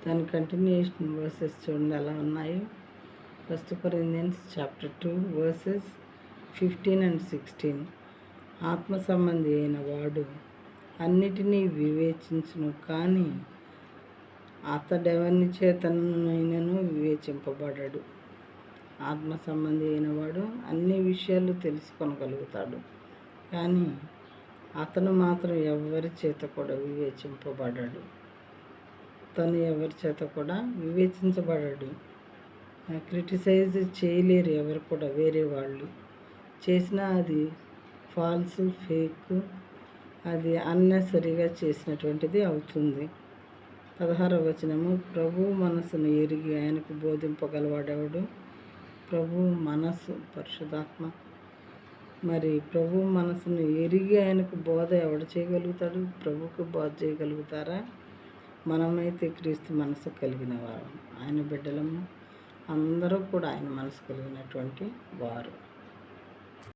దాని continuation versus చూడండి ఎలా ఉన్నాయో. 1 Corinthians chapter 2 verses 15 and 16. ఆత్మ సంబంధి అయిన వాడు అన్నిటినీ వివేచించును, కానీ అతడెవని చేతనైనను వివేచింపబడడు. ఆత్మ సంబంధి అయిన వాడు అన్ని విషయాలు తెలుసుకొనగలుగుతాడు, కానీ అతను మాత్రం ఎవరి చేత కూడా వివేచింపబడడు. తను ఎవరి చేత కూడా వివేచించబడడు. క్రిటిసైజ్ చేయలేరు ఎవరు కూడా. వేరే వాళ్ళు చేసినా అది ఫాల్స్, ఫేక్, అది అన్నెసరీగా చేసినటువంటిది అవుతుంది. 16వ వచనము, ప్రభు మనసును ఎరిగి ఆయనకు బోధింపగలవాడెవడు? ప్రభు మనసు పరిశుద్ధాత్మ. మరి ప్రభు మనసును ఎరిగి ఆయనకు బోధ ఎవడు చేయగలుగుతాడు? ప్రభుకు బోధ చేయగలుగుతారా? మనమైతే క్రీస్తు మనసు కలిగిన వారు, ఆయన బిడ్డలము. అందరూ కూడా ఆయన మనసు కలిగినటువంటి వారు.